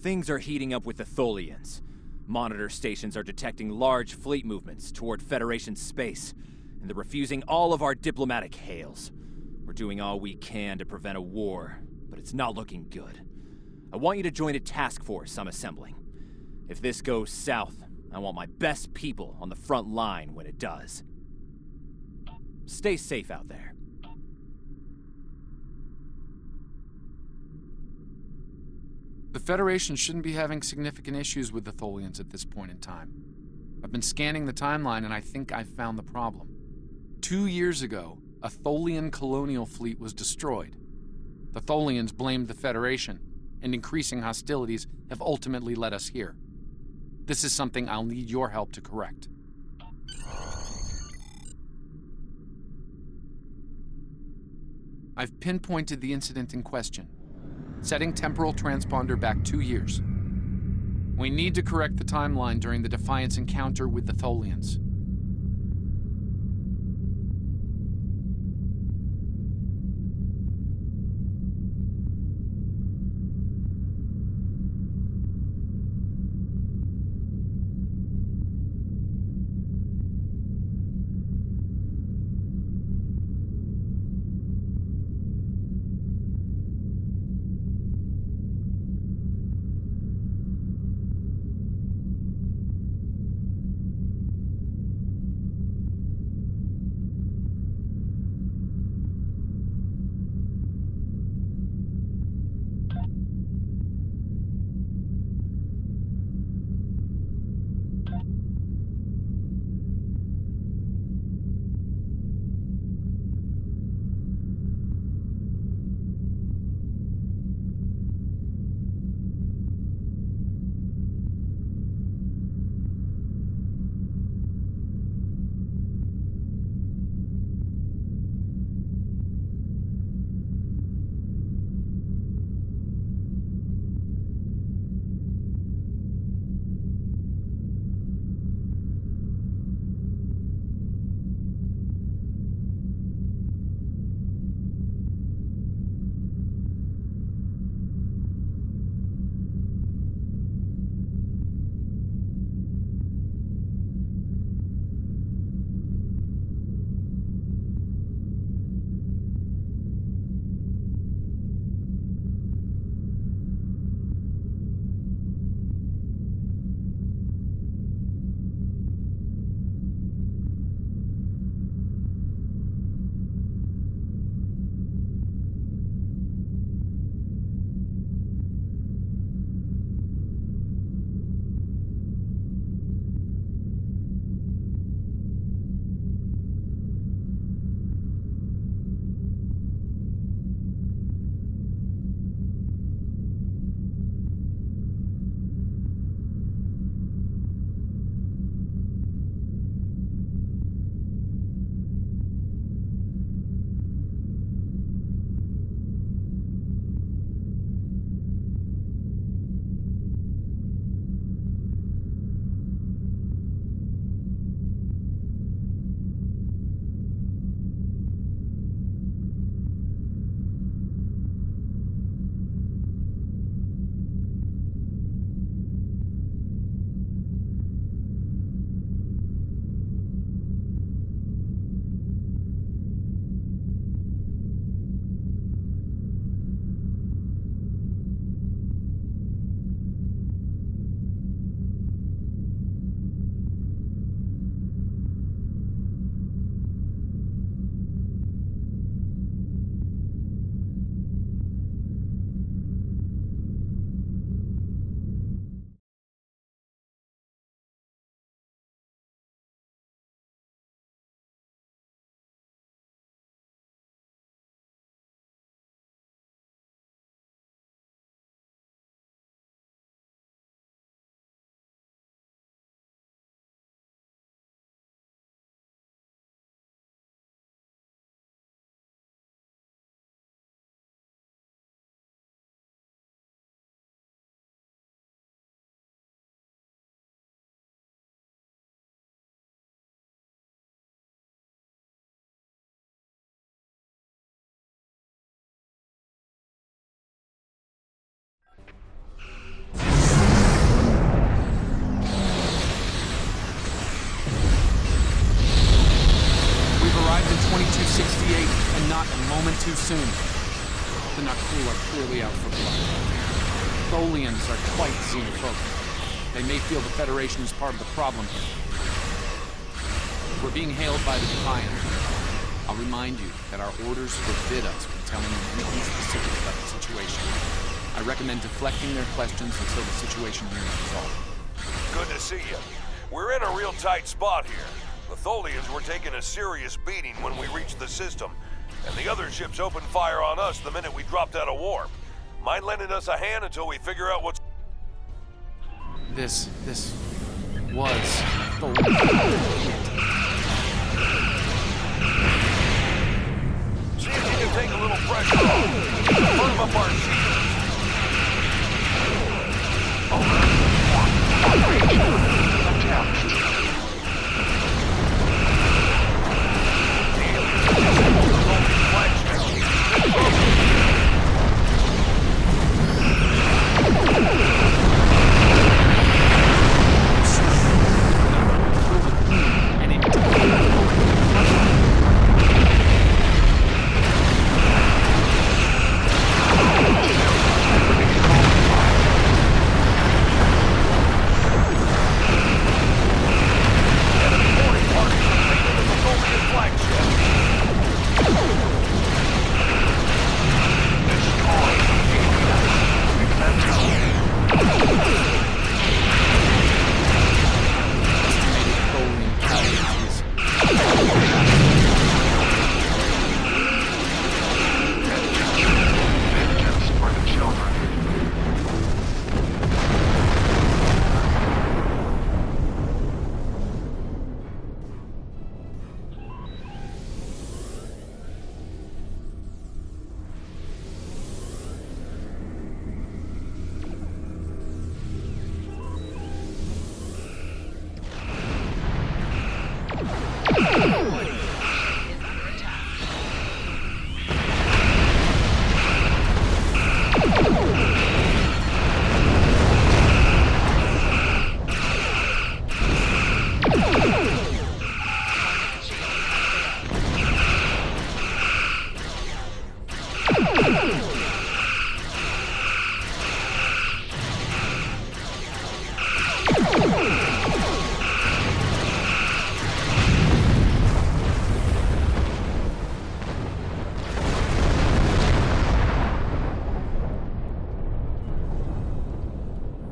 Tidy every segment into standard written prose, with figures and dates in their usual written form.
Things are heating up with the Tholians. Monitor stations are detecting large fleet movements toward Federation space, and they're refusing all of our diplomatic hails. We're doing all we can to prevent a war, but it's not looking good. I want you to join a task force I'm assembling. If this goes south, I want my best people on the front line when it does. Stay safe out there. The Federation shouldn't be having significant issues with the Tholians at this point in time. I've been scanning the timeline and I think I've found the problem. 2 years ago, a Tholian colonial fleet was destroyed. The Tholians blamed the Federation, and increasing hostilities have ultimately led us here. This is something I'll need your help to correct. I've pinpointed the incident in question, setting temporal transponder back 2 years. We need to correct the timeline during the Defiance encounter with the Tholians. 68, and not a moment too soon. The Nakul are clearly out for blood. Tholians are quite xenophobic. They may feel the Federation is part of the problem here. We're being hailed by the Defiant. I'll remind you that our orders forbid us from telling you anything specific about the situation. I recommend deflecting their questions until the situation here is resolved. Good to see you. We're in a real tight spot here. The Tholians were taking a serious beating when we reached the system, and the other ships opened fire on us the minute we dropped out of warp. Mind lending us a hand until we figure out what's... This was Tholian. See if you can take a little pressure off. Firm up our shields.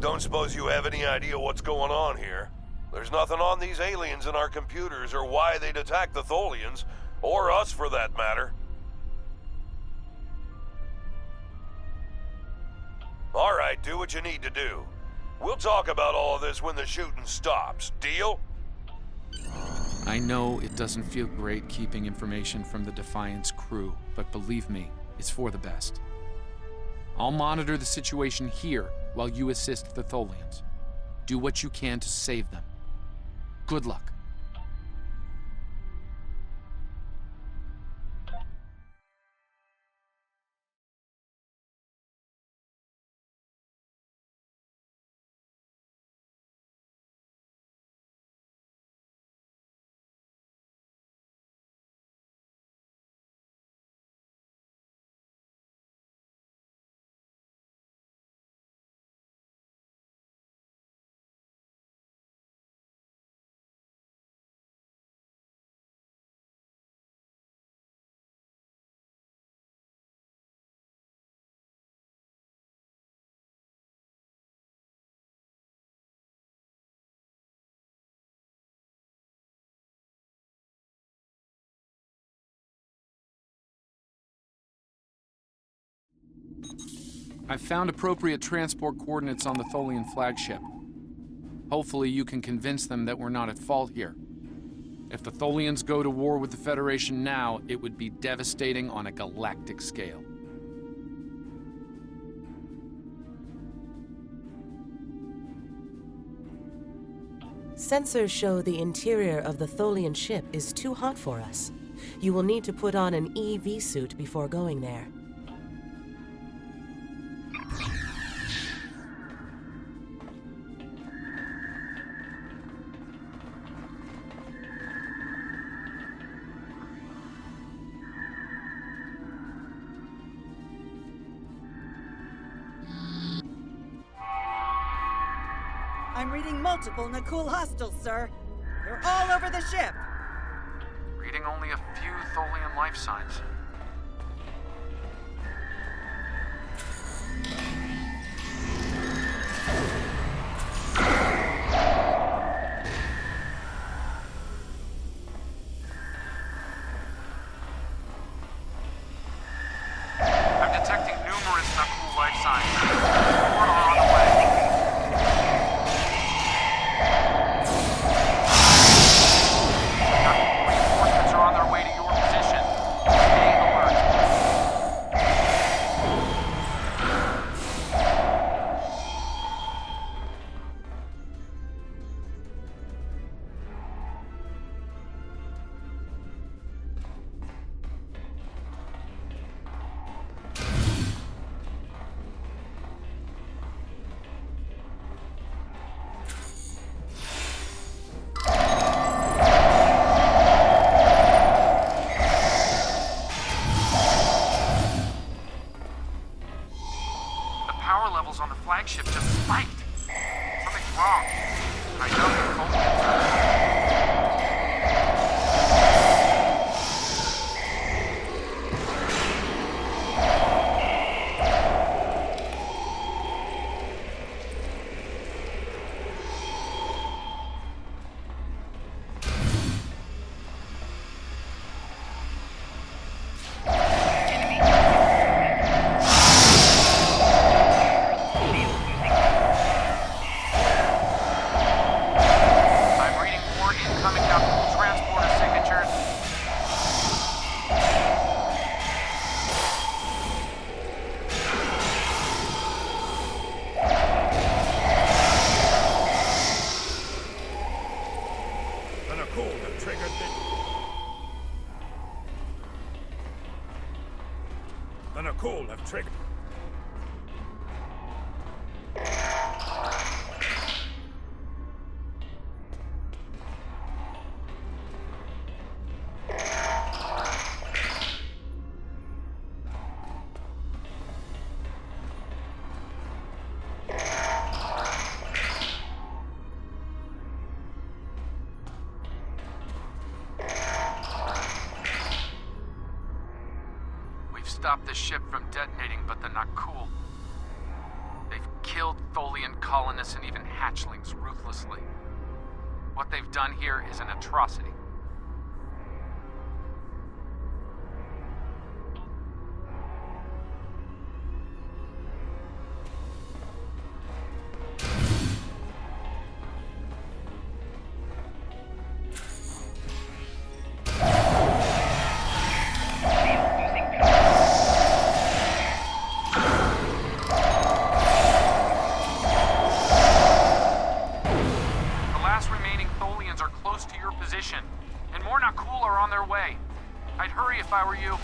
Don't suppose you have any idea what's going on here? There's nothing on these aliens in our computers or why they'd attack the Tholians, or us for that matter. Alright, do what you need to do. We'll talk about all of this when the shooting stops. Deal? I know it doesn't feel great keeping information from the Defiant's crew, but believe me, it's for the best. I'll monitor the situation here while you assist the Tholians. Do what you can to save them. Good luck. I've found appropriate transport coordinates on the Tholian flagship. Hopefully you can convince them that we're not at fault here. If the Tholians go to war with the Federation now, it would be devastating on a galactic scale. Sensors show the interior of the Tholian ship is too hot for us. You will need to put on an EV suit before going there. reading multiple Nakul hostiles, sir. They're all over the ship. Reading only a few Tholian life signs. I'm detecting numerous Nakul life signs. More are on the way. Reinforcements are on their way to your position. Stay alert. The power levels on the flagship just spiked. Something's wrong. I know the Tholians. I'm reading more incoming Nakul transporter signatures. The Nakul have triggered the Nakul have triggered. We've stopped the ship from detonating, but the Nakul. They've killed Tholian colonists and even hatchlings ruthlessly. What they've done here is an atrocity. The last remaining Tholians are close to your position, and more Nakul are on their way. I'd hurry if I were you.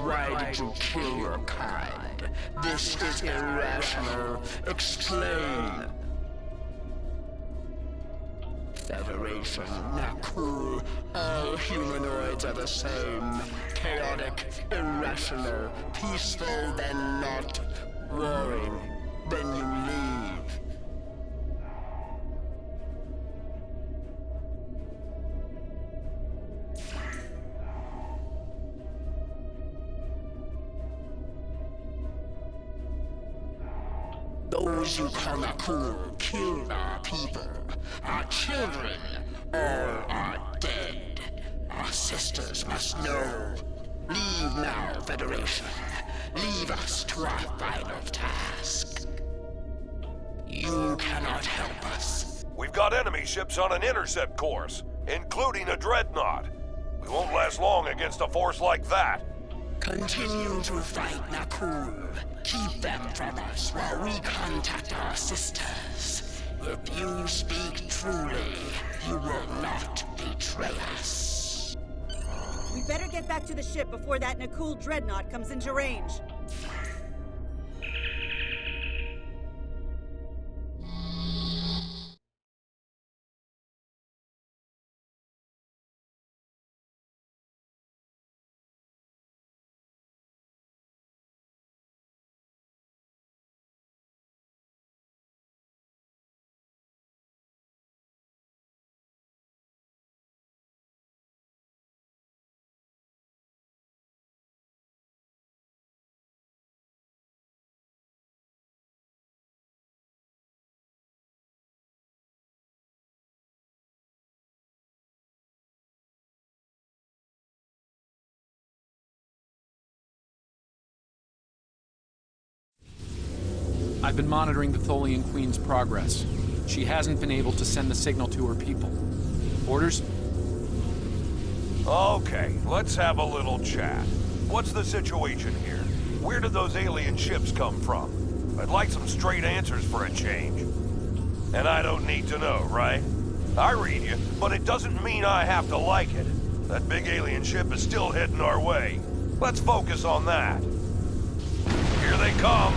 Why did you kill your kind? This is irrational. Explain. Federation, not cool. All humanoids are the same. Chaotic, irrational, peaceful, then not. Warring, then you leave. Those you call cool killed our people. Our children, all are dead. Our sisters must know. Leave now, Federation. Leave us to our final task. You cannot help us. We've got enemy ships on an intercept course, including a dreadnought. We won't last long against a force like that. Continue to fight Nakul. Keep them from us while we contact our sisters. If you speak truly, you will not betray us. We better get back to the ship before that Nakul dreadnought comes into range. I've been monitoring the Tholian Queen's progress. She hasn't been able to send the signal to her people. Orders? Okay, let's have a little chat. What's the situation here? Where did those alien ships come from? I'd like some straight answers for a change. And I don't need to know, right? I read you, but it doesn't mean I have to like it. That big alien ship is still heading our way. Let's focus on that. Here they come.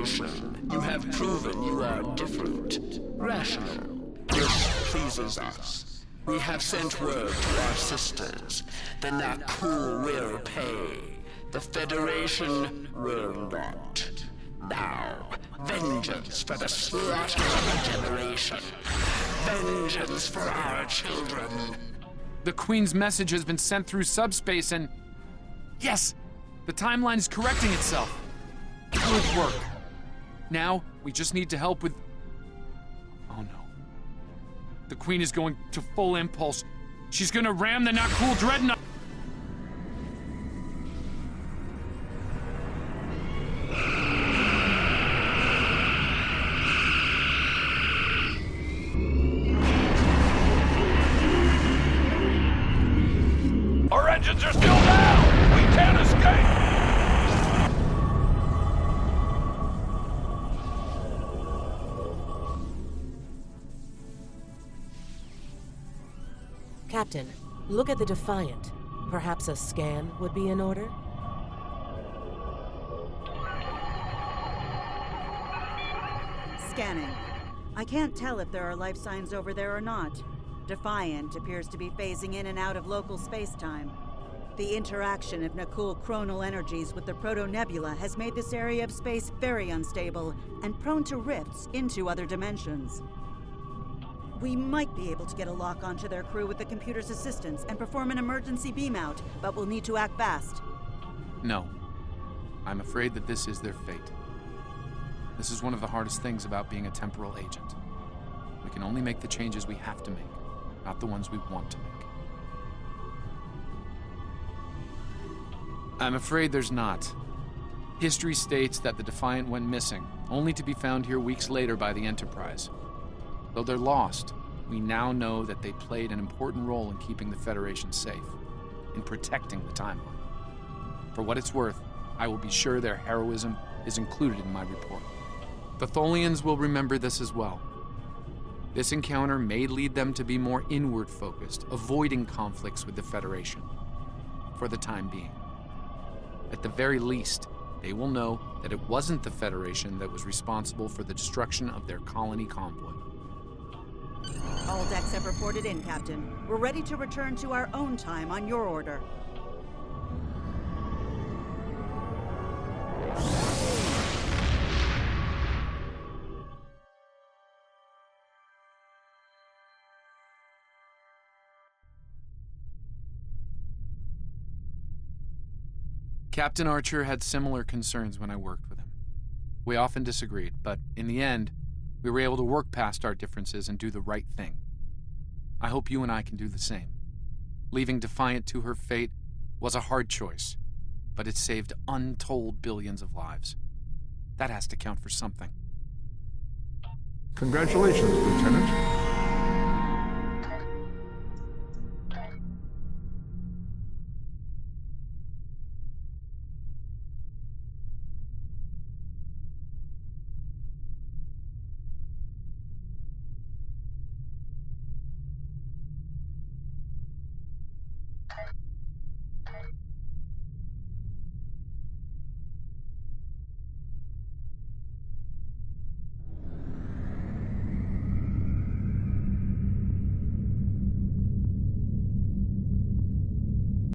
Federation, you have proven you are different, rational. This pleases us. We have sent word to our sisters. The Nakul will pay. The Federation will not. Now, vengeance for the slaughter of a generation. Vengeance for our children. The Queen's message has been sent through subspace and... Yes! The timeline is correcting itself. Good work. Now, we just need to help with... Oh no. The Queen is going to full impulse. She's gonna ram the Nakul Dreadnought. Our engines are still down! We can't escape! Captain, look at the Defiant. Perhaps a scan would be in order? Scanning. I can't tell if there are life signs over there or not. Defiant appears to be phasing in and out of local space-time. The interaction of Nakul chronal energies with the proto-nebula has made this area of space very unstable and prone to rifts into other dimensions. We might be able to get a lock onto their crew with the computer's assistance and perform an emergency beam-out, but we'll need to act fast. No. I'm afraid that this is their fate. This is one of the hardest things about being a temporal agent. We can only make the changes we have to make, not the ones we want to make. I'm afraid there's not. History states that the Defiant went missing, only to be found here weeks later by the Enterprise. Though they're lost, we now know that they played an important role in keeping the Federation safe, in protecting the timeline. For what it's worth, I will be sure their heroism is included in my report. The Tholians will remember this as well. This encounter may lead them to be more inward-focused, avoiding conflicts with the Federation, for the time being. At the very least, they will know that it wasn't the Federation that was responsible for the destruction of their colony convoy. All decks have reported in, Captain. We're ready to return to our own time on your order. Captain Archer had similar concerns when I worked with him. We often disagreed, but in the end, we were able to work past our differences and do the right thing. I hope you and I can do the same. Leaving Defiant to her fate was a hard choice, but it saved untold billions of lives. That has to count for something. Congratulations, Lieutenant.